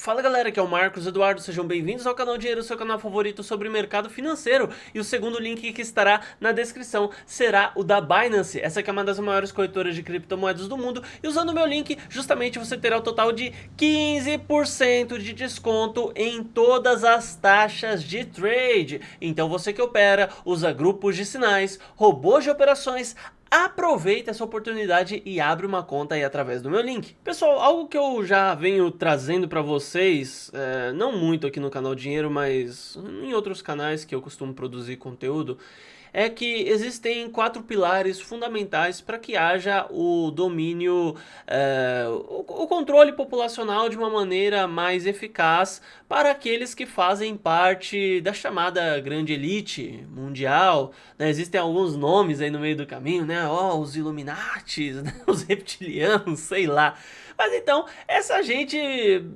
Fala galera, aqui é o Marcos Eduardo, sejam bem-vindos ao canal Dinheiro, seu canal favorito sobre mercado financeiro. E o segundo link que estará na descrição será o da Binance. Essa aqui é uma das maiores corretoras de criptomoedas do mundo. E usando o meu link, justamente você terá o total de 15% de desconto em todas as taxas de trade. Então você que opera, usa grupos de sinais, robôs de operações, aproveita essa oportunidade e abre uma conta aí através do meu link. Pessoal, algo que eu já venho trazendo para vocês, não muito aqui no canal Dinheiro, mas em outros canais que eu costumo produzir conteúdo, é que existem 4 pilares fundamentais para que haja o domínio, o controle populacional de uma maneira mais eficaz para aqueles que fazem parte da chamada grande elite mundial, né? Existem alguns nomes aí no meio do caminho, né? Os Illuminatis, né? Os reptilianos, sei lá. Mas então, essa gente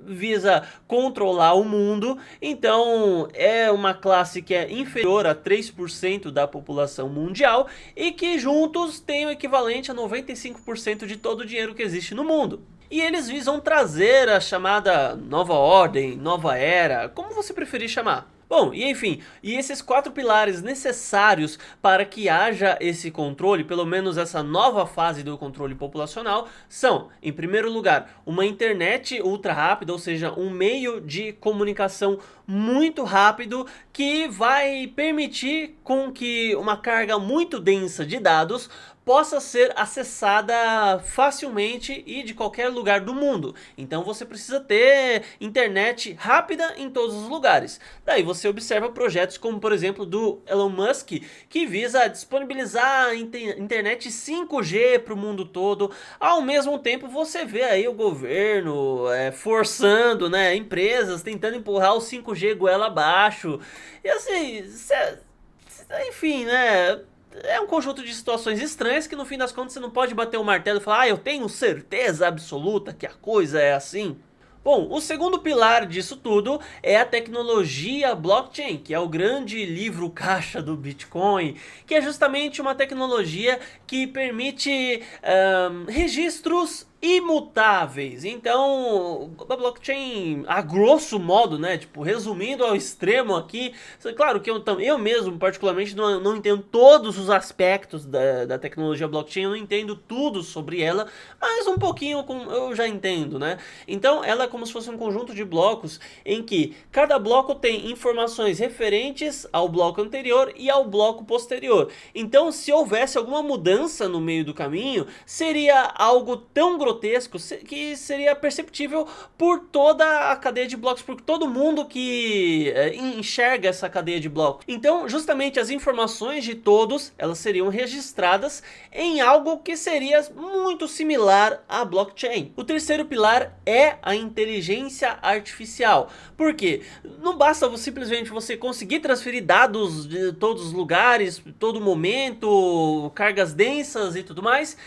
visa controlar o mundo, então é uma classe que é inferior a 3% da população mundial e que juntos tem o equivalente a 95% de todo o dinheiro que existe no mundo. E eles visam trazer a chamada nova ordem, nova era, como você preferir chamar. Bom, e enfim, e esses 4 pilares necessários para que haja esse controle, pelo menos essa nova fase do controle populacional, são, em primeiro lugar, uma internet ultra rápida, ou seja, um meio de comunicação muito rápido que vai permitir com que uma carga muito densa de dados possa ser acessada facilmente e de qualquer lugar do mundo. Então você precisa ter internet rápida em todos os lugares. Daí você observa projetos como, por exemplo, do Elon Musk, que visa disponibilizar a internet 5G para o mundo todo. Ao mesmo tempo você vê aí o governo forçando, né, empresas tentando empurrar o 5G goela abaixo. E assim, enfim, né? É um conjunto de situações estranhas que no fim das contas você não pode bater o martelo e falar: eu tenho certeza absoluta que a coisa é assim. Bom, o segundo pilar disso tudo é a tecnologia blockchain, que é o grande livro caixa do Bitcoin, que é justamente uma tecnologia que permite registros imutáveis. Então, a blockchain, a grosso modo, né, tipo, resumindo ao extremo aqui, claro que eu mesmo particularmente não entendo todos os aspectos da tecnologia blockchain, eu não entendo tudo sobre ela, mas um pouquinho eu já entendo, né? Então, ela é como se fosse um conjunto de blocos em que cada bloco tem informações referentes ao bloco anterior e ao bloco posterior. Então, se houvesse alguma mudança no meio do caminho, seria algo tão grotesco que seria perceptível por toda a cadeia de blocos, por todo mundo que enxerga essa cadeia de blocos. Então, justamente as informações de todos, elas seriam registradas em algo que seria muito similar à blockchain. O terceiro pilar é a inteligência artificial. Por quê? Não basta simplesmente você conseguir transferir dados de todos os lugares, todo momento, cargas densas e tudo mais,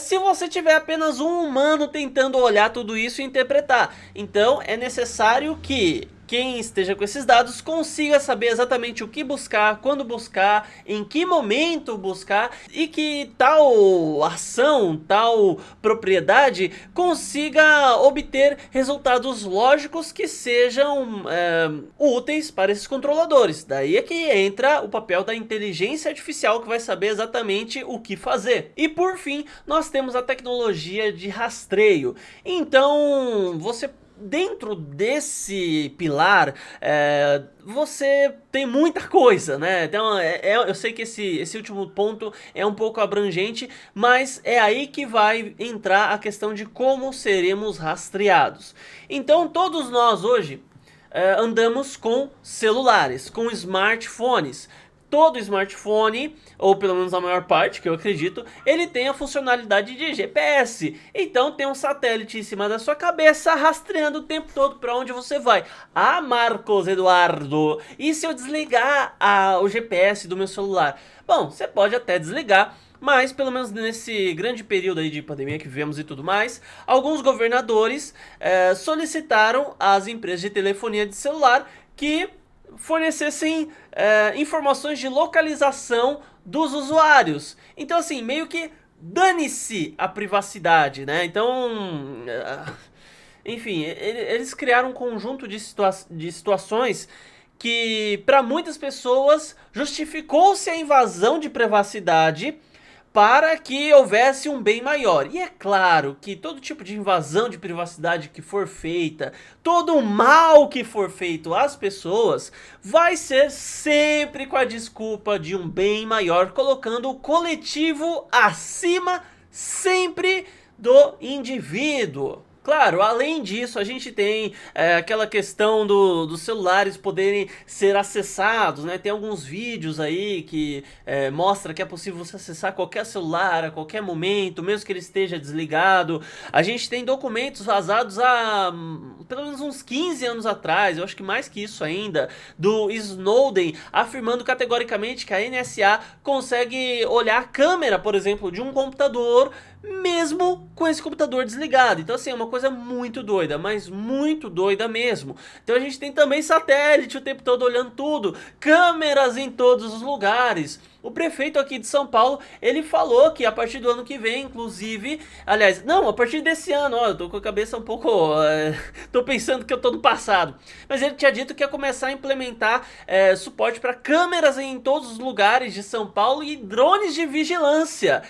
se você tiver apenas um humano tentando olhar tudo isso e interpretar. Então é necessário que quem esteja com esses dados consiga saber exatamente o que buscar, quando buscar, em que momento buscar, e que tal ação, tal propriedade consiga obter resultados lógicos que sejam úteis para esses controladores. Daí é que entra o papel da inteligência artificial, que vai saber exatamente o que fazer. E por fim, nós temos a tecnologia de rastreio. Então, dentro desse pilar, você tem muita coisa, né? Então, eu sei que esse último ponto é um pouco abrangente, mas é aí que vai entrar a questão de como seremos rastreados. Então, todos nós hoje andamos com celulares, com smartphones. Todo smartphone, ou pelo menos a maior parte, que eu acredito, ele tem a funcionalidade de GPS. Então tem um satélite em cima da sua cabeça rastreando o tempo todo para onde você vai. Ah, Marcos Eduardo, e se eu desligar o GPS do meu celular? Bom, você pode até desligar, mas pelo menos nesse grande período aí de pandemia que vivemos e tudo mais, alguns governadores solicitaram às empresas de telefonia de celular que fornecessem informações de localização dos usuários. Então assim, meio que dane-se a privacidade, né? Então Enfim, eles criaram um conjunto de situações que, para muitas pessoas, justificou-se a invasão de privacidade para que houvesse um bem maior. E é claro que todo tipo de invasão de privacidade que for feita, todo o mal que for feito às pessoas, vai ser sempre com a desculpa de um bem maior, colocando o coletivo acima sempre do indivíduo. Claro, além disso, a gente tem aquela questão dos celulares poderem ser acessados, né? Tem alguns vídeos aí que mostra que é possível você acessar qualquer celular a qualquer momento, mesmo que ele esteja desligado. A gente tem documentos vazados há pelo menos uns 15 anos atrás, eu acho que mais que isso ainda, do Snowden, afirmando categoricamente que a NSA consegue olhar a câmera, por exemplo, de um computador mesmo com esse computador desligado. Então assim, é uma coisa muito doida, mas muito doida mesmo. Então a gente tem também satélite o tempo todo olhando tudo, câmeras em todos os lugares. O prefeito aqui de São Paulo, ele falou que a partir do ano que vem, inclusive, aliás, não, a partir desse ano, ó, eu tô com a cabeça um pouco, tô pensando que eu tô no passado, mas ele tinha dito que ia começar a implementar suporte para câmeras em todos os lugares de São Paulo e drones de vigilância.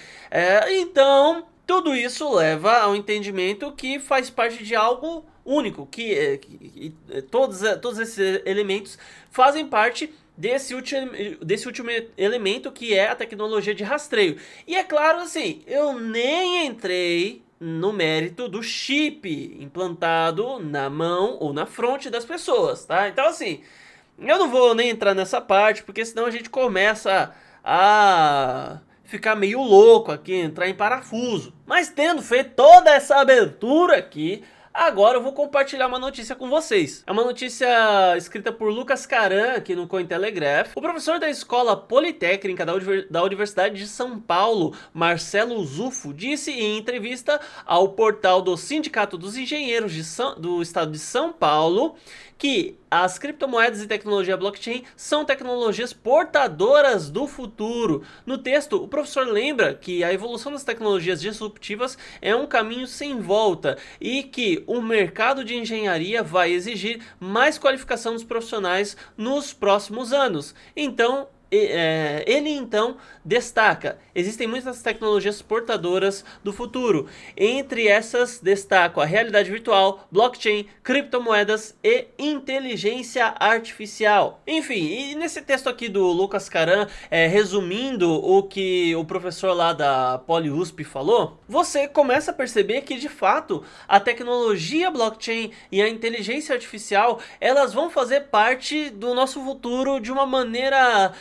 Então, tudo isso leva ao entendimento que faz parte de algo único, que todos esses elementos fazem parte desse último elemento, que é a tecnologia de rastreio. E é claro, assim, eu nem entrei no mérito do chip implantado na mão ou na fronte das pessoas, tá? Então assim, eu não vou nem entrar nessa parte, porque senão a gente começa a ficar meio louco aqui, entrar em parafuso. Mas tendo feito toda essa abertura aqui, agora eu vou compartilhar uma notícia com vocês. É uma notícia escrita por Lucas Caran, aqui no Cointelegraph. O professor da Escola Politécnica da Universidade de São Paulo, Marcelo Zufo, disse em entrevista ao portal do Sindicato dos Engenheiros do Estado de São Paulo que as criptomoedas e tecnologia blockchain são tecnologias portadoras do futuro. No texto, o professor lembra que a evolução das tecnologias disruptivas é um caminho sem volta e que o mercado de engenharia vai exigir mais qualificação dos profissionais nos próximos anos. Então, ele então destaca: existem muitas tecnologias portadoras do futuro. Entre essas destaco a realidade virtual, blockchain, criptomoedas e inteligência artificial. Enfim, e nesse texto aqui do Lucas Caran, resumindo o que o professor lá da PoliUSP falou, você começa a perceber que de fato a tecnologia blockchain e a inteligência artificial, elas vão fazer parte do nosso futuro de uma maneira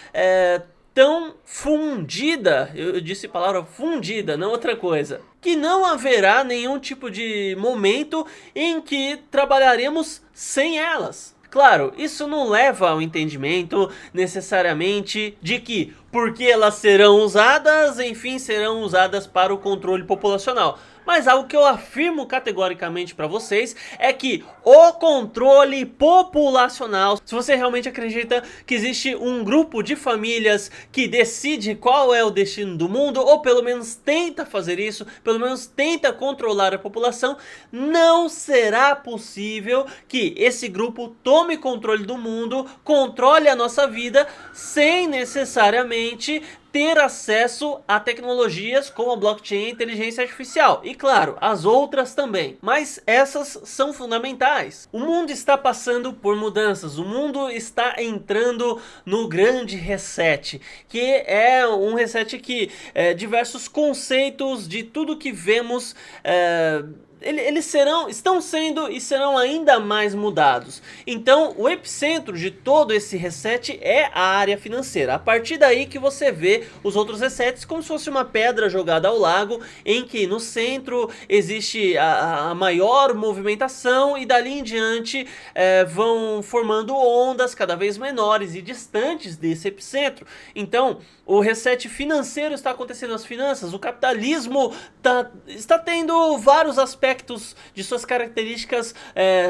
tão fundida, eu disse a palavra fundida, não outra coisa, que não haverá nenhum tipo de momento em que trabalharemos sem elas. Claro, isso não leva ao entendimento necessariamente de que, porque elas serão usadas, enfim, serão usadas para o controle populacional. Mas algo que eu afirmo categoricamente para vocês é que o controle populacional, se você realmente acredita que existe um grupo de famílias que decide qual é o destino do mundo, ou pelo menos tenta fazer isso, pelo menos tenta controlar a população, não será possível que esse grupo tome controle do mundo, controle a nossa vida, sem necessariamente ter acesso a tecnologias como a blockchain e a inteligência artificial. E claro, as outras também. Mas essas são fundamentais. O mundo está passando por mudanças. O mundo está entrando no grande reset. Que é um reset que diversos conceitos de tudo que vemos eles estão sendo e serão ainda mais mudados. Então o epicentro de todo esse reset é a área financeira. A partir daí que você vê os outros resets como se fosse uma pedra jogada ao lago, em que no centro existe a maior movimentação e dali em diante vão formando ondas cada vez menores e distantes desse epicentro. Então o reset financeiro está acontecendo nas finanças, o capitalismo está tendo vários aspectos de suas características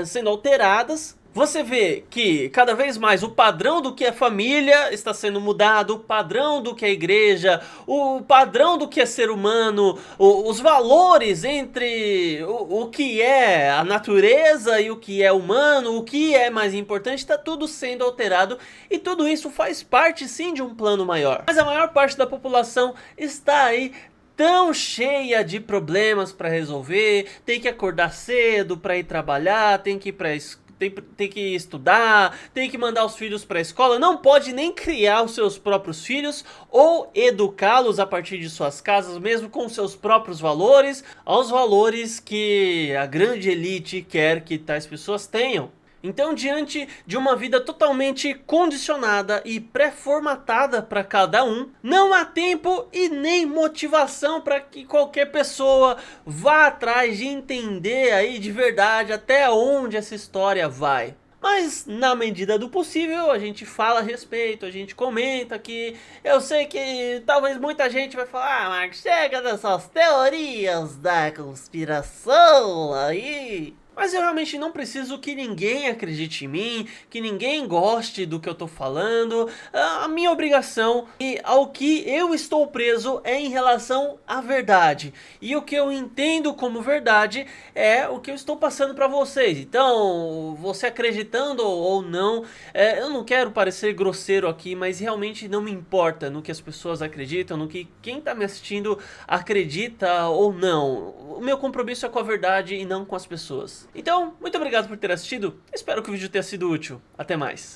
sendo alteradas, Você vê que cada vez mais o padrão do que é família está sendo mudado, o padrão do que é igreja, o padrão do que é ser humano, os valores entre o que é a natureza e o que é humano, o que é mais importante, está tudo sendo alterado e tudo isso faz parte sim de um plano maior. Mas a maior parte da população está aí tão cheia de problemas para resolver, tem que acordar cedo para ir trabalhar, tem que ir para tem que estudar, tem que mandar os filhos para a escola, não pode nem criar os seus próprios filhos ou educá-los a partir de suas casas, mesmo com seus próprios valores, aos valores que a grande elite quer que tais pessoas tenham. Então, diante de uma vida totalmente condicionada e pré-formatada para cada um, não há tempo e nem motivação para que qualquer pessoa vá atrás de entender aí de verdade até onde essa história vai. Mas na medida do possível a gente fala a respeito, a gente comenta aqui. Eu sei que talvez muita gente vai falar: ah, mas chega dessas teorias da conspiração aí. Mas eu realmente não preciso que ninguém acredite em mim, que ninguém goste do que eu tô falando. A minha obrigação e ao que eu estou preso é em relação à verdade. E o que eu entendo como verdade é o que eu estou passando pra vocês. Então, você acreditando ou não, eu não quero parecer grosseiro aqui, mas realmente não me importa no que as pessoas acreditam, no que quem tá me assistindo acredita ou não. O meu compromisso é com a verdade e não com as pessoas. Então, muito obrigado por ter assistido, espero que o vídeo tenha sido útil, até mais.